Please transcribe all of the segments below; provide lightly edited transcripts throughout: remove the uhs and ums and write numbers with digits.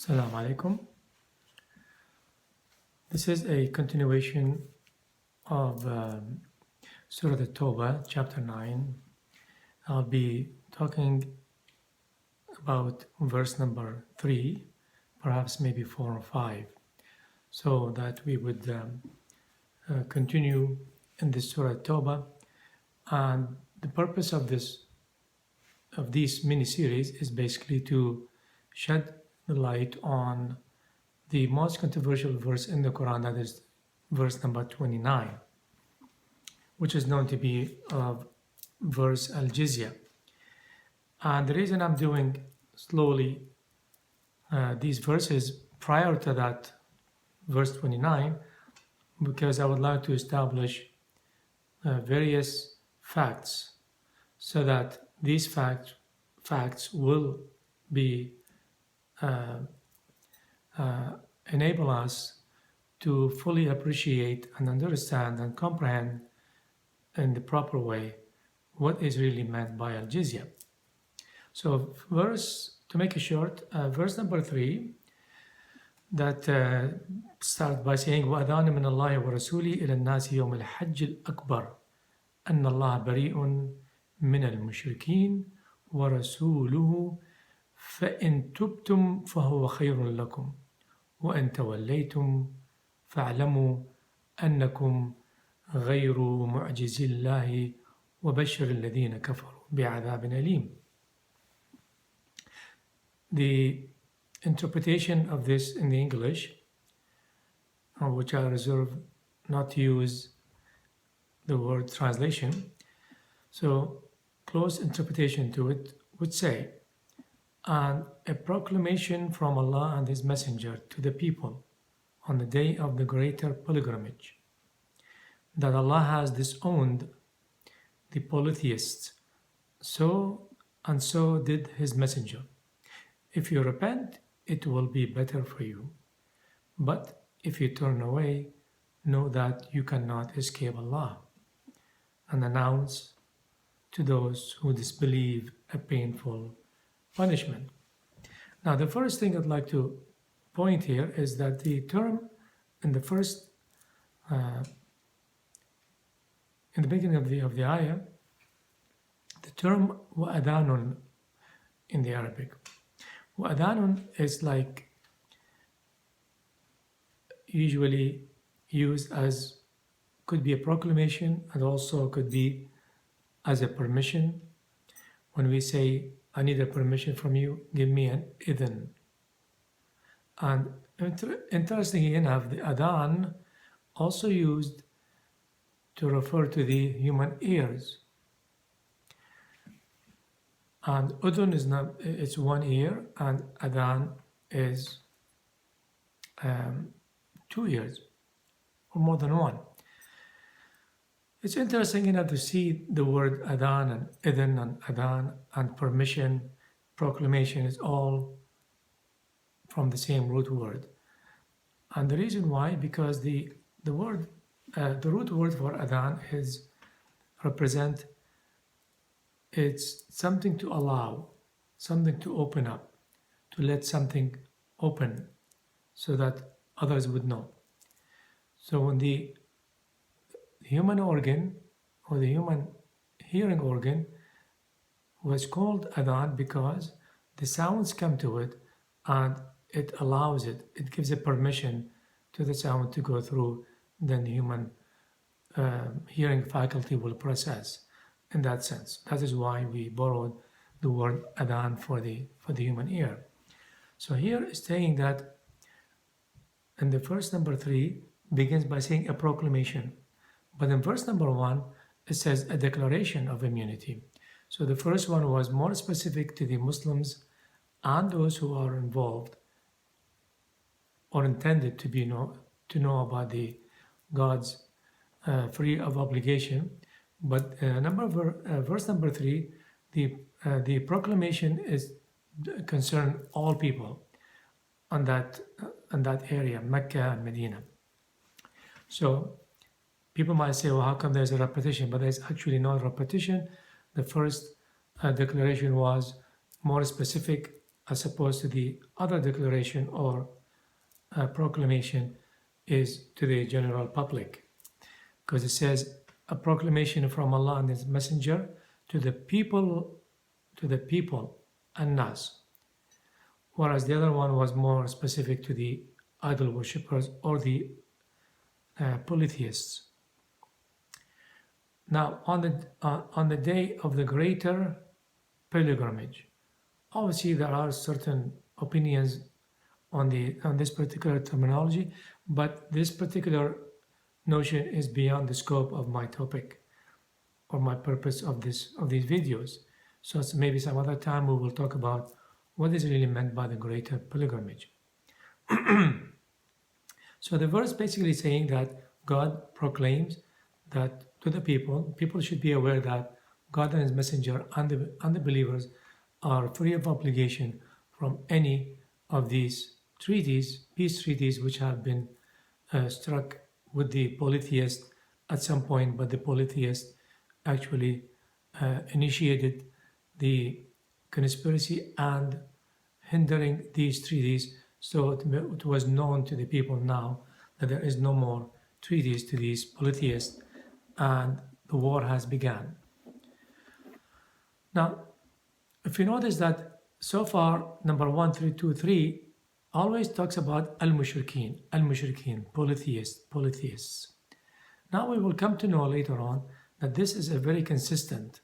Assalamu alaikum. This is a continuation of Surah At-Tawbah, chapter 9. I'll be talking about verse number 3, perhaps maybe 4 or 5, so that we would continue in this Surah At-Tawbah. And the purpose of these mini-series is basically to shed the light on the most controversial verse in the Quran, that is verse number 29, which is known to be verse Al-Jyzia. And the reason I'm doing slowly these verses prior to that verse 29, because I would like to establish various facts so that these facts will be enable us to fully appreciate and understand and comprehend in the proper way what is really meant by Al-Jyzia. So to make it short, verse number 3, that starts by saying وَأَذَانٌ مِّنَ اللَّهِ وَرَسُولِهِ إِلَى النَّاسِ يَوْمَ الْحَجِّ الْأَكْبَرِ أَنَّ اللَّهَ بَرِيءٌ مِّنَ الْمُشْرِكِينَ وَرَسُولُهُ فَإِن تُبْتُمْ فَهُوَ خَيْرٌ لَكُمْ وَإِن تَوَلَّيْتُمْ فَاعْلَمُوا أَنَّكُمْ غَيْرُ مُعْجِزِي اللَّهِ وَبَشِّرِ الَّذِينَ كَفَرُوا بِعَذَابٍ أَلِيمٍ. The interpretation of this in the English, which I reserve not to use the word translation, so close interpretation to it would say, and a proclamation from Allah and His Messenger to the people on the day of the greater pilgrimage, that Allah has disowned the polytheists, so did His Messenger. If you repent, it will be better for you. But if you turn away, know that you cannot escape Allah, and announce to those who disbelieve a painful punishment. Now, the first thing I'd like to point here is that the term in the first, in the beginning of the ayah, the term وَأَذَانٌ in the Arabic. وَأَذَانٌ is like usually used as, could be a proclamation and also could be as a permission. When we say, I need a permission from you, give me an idhan. And interestingly enough, the adhan also used to refer to the human ears. And udhun is not, it's one ear, and adhan is 2 ears, or more than one. It's interesting enough to see the word adhan and idhan and adhan and permission, proclamation is all from the same root word. And the reason why, because the root word for adhan is represent, it's something to allow, something to open up, to let something open so that others would know. So when the human organ or the human hearing organ was called adhan because the sounds come to it and it allows it, it gives a permission to the sound to go through, then the human hearing faculty will process in that sense. That is why we borrowed the word adhan for the human ear. So here is saying that in the verse number 3 begins by saying a proclamation. But in verse number 1, it says a declaration of immunity. So the first one was more specific to the Muslims and those who are involved or intended to know about the God's free of obligation. But verse number 3, the proclamation is concern all people on that area, Mecca and Medina. So people might say, well, how come there's a repetition? But there's actually no repetition. The first declaration was more specific as opposed to the other declaration or proclamation is to the general public, because it says a proclamation from Allah and His Messenger to the people, and nas, whereas the other one was more specific to the idol worshippers or the polytheists. Now, on the day of the greater pilgrimage, obviously there are certain opinions on this particular terminology, but this particular notion is beyond the scope of my topic or my purpose of these videos. So maybe some other time we will talk about what is really meant by the greater pilgrimage. So the verse basically saying that God proclaims that to the people should be aware that God and His Messenger and the believers are free of obligation from any of these treaties, peace treaties, which have been struck with the polytheist at some point, but the polytheist actually initiated the conspiracy and hindering these treaties. So it was known to the people now that there is no more treaties to these polytheists, and the war has begun. Now, if you notice that so far, number 1, 3, 2, 3 always talks about al-mushrikeen, polytheists. Now we will come to know later on that this is a very consistent,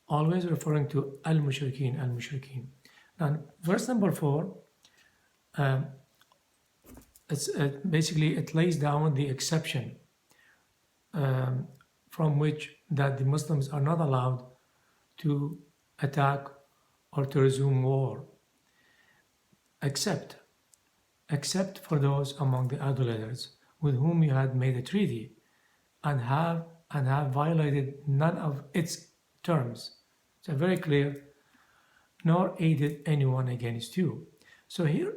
always referring to al-mushrikeen. Now, verse number 4, basically it lays down the exception from which that the Muslims are not allowed to attack or to resume war, except for those among the idolaters with whom you had made a treaty and have violated none of its terms. So very clear, nor aided anyone against you. So here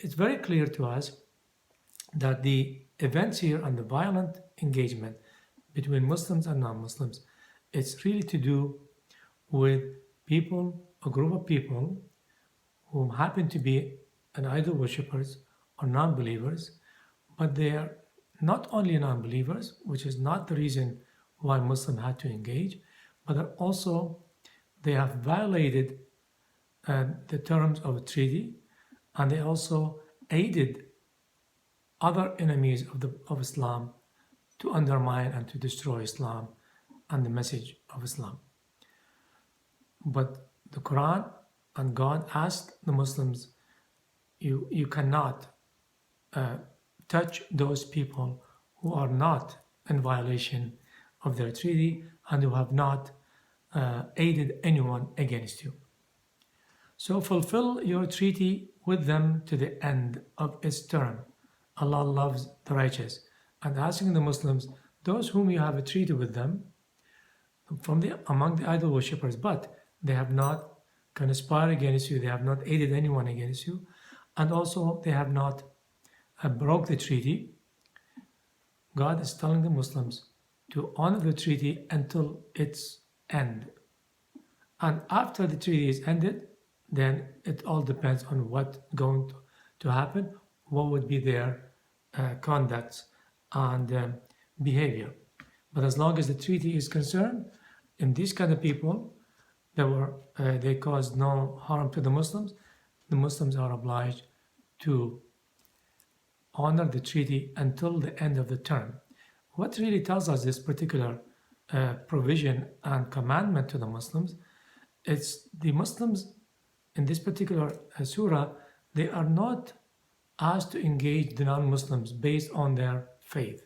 it's very clear to us that the events here and the violent engagement between Muslims and non-Muslims, it's really to do with people, a group of people who happen to be an idol worshippers or non-believers, but they are not only non-believers, which is not the reason why Muslims had to engage, but also they have violated the terms of a treaty, and they also aided other enemies of Islam to undermine and to destroy Islam and the message of Islam. But the Quran and God asked the Muslims, you cannot touch those people who are not in violation of their treaty and who have not aided anyone against you. So fulfill your treaty with them to the end of its term. Allah loves the righteous. And asking the Muslims, those whom you have a treaty with them among the idol worshippers, but they have not conspired against you, they have not aided anyone against you, and also they have not broke the treaty. God is telling the Muslims to honor the treaty until its end. And after the treaty is ended, then it all depends on what's going to happen, what would be their conducts and behavior. But as long as the treaty is concerned, in these kind of people, they caused no harm to the Muslims are obliged to honor the treaty until the end of the term. What really tells us this particular provision and commandment to the Muslims, it's the Muslims in this particular surah, they are not asked to engage the non-Muslims based on their faith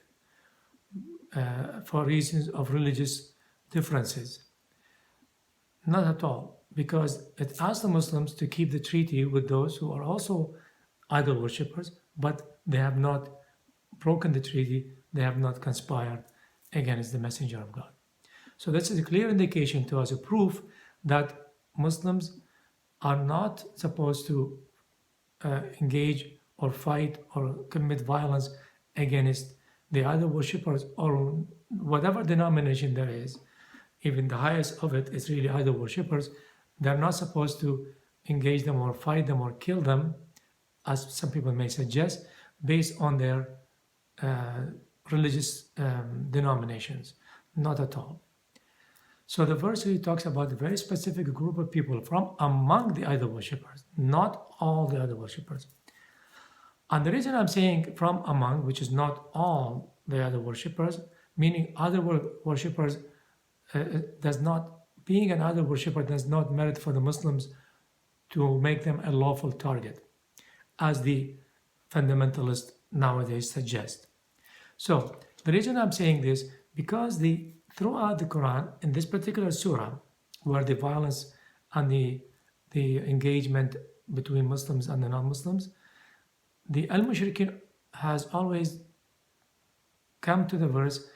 for reasons of religious differences. Not at all, because it asks the Muslims to keep the treaty with those who are also idol worshippers, but they have not broken the treaty, they have not conspired against the Messenger of God. So this is a clear indication to us, a proof that Muslims are not supposed to engage or fight or commit violence against the idol worshippers or whatever denomination there is. Even the highest of it is really idol worshippers. They're not supposed to engage them or fight them or kill them, as some people may suggest, based on their religious denominations. Not at all. So the verse really talks about a very specific group of people from among the idol worshippers, not all the idol worshippers. And the reason I'm saying from among, which is not all the other worshippers, meaning other worshippers does not, being an idol worshipper does not merit for the Muslims to make them a lawful target, as the fundamentalists nowadays suggest. So the reason I'm saying this, because throughout the Quran, in this particular surah, where the violence and the engagement between Muslims and the non-Muslims, the al-Mushrikeen has always come to the verse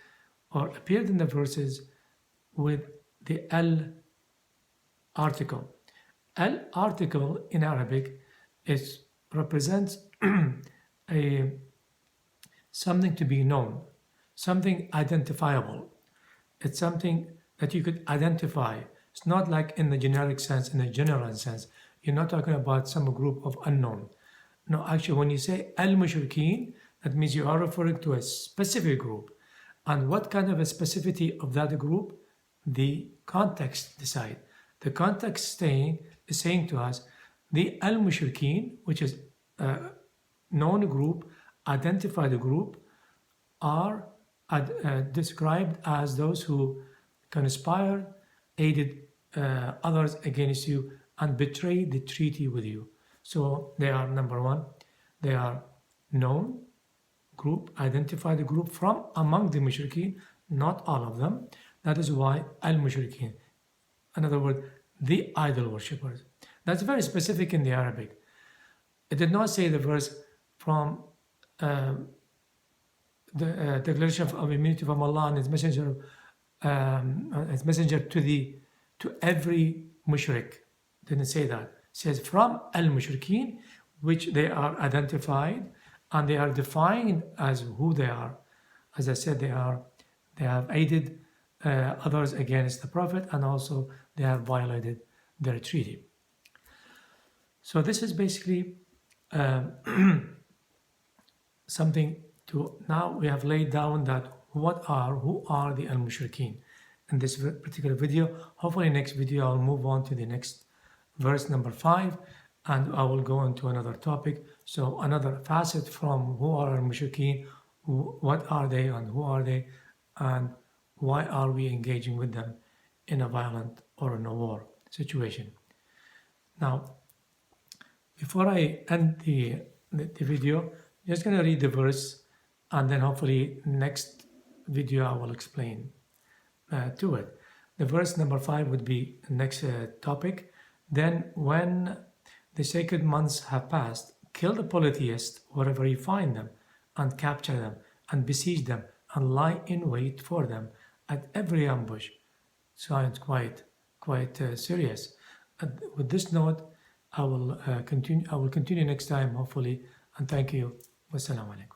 or appeared in the verses with the al article. Al article in Arabic represents something to be known, something identifiable. It's something that you could identify. It's not like in the generic sense, in the general sense. You're not talking about some group of unknown. No, actually, when you say al-mushrikeen, that means you are referring to a specific group. And what kind of a specificity of that group? The context decide. The context is saying to us, the al-mushrikeen, which is a known group, identified group, are described as those who conspired, aided others against you, and betrayed the treaty with you. So they are, number one, they are known group, identified group from among the mushrikeen, not all of them. That is why al-mushrikeen. In other words, the idol worshippers. That's very specific in the Arabic. It did not say the verse from the declaration of immunity from Allah and His messenger to every mushrik. Didn't say that. It says from al-mushrikeen, which they are identified and they are defined as who they are. As I said, they have aided others against the Prophet, and also they have violated their treaty. So this is basically something to, now we have laid down that who are the al-mushrikeen in this particular video. Hopefully next video I'll move on to the next verse number 5, and I will go into another topic. So another facet from who are al-mushrikeen, what are they and who are they, and why are we engaging with them in a violent or in a war situation. Now, before I end the video, I'm just going to read the verse, and then hopefully next video I will explain to it. The verse number 5 would be the next topic. Then when the sacred months have passed, kill the polytheists wherever you find them, and capture them, and besiege them, and lie in wait for them at every ambush. Sounds quite serious. And with this note, I will continue next time, hopefully, and thank you. Wassalamu alaikum.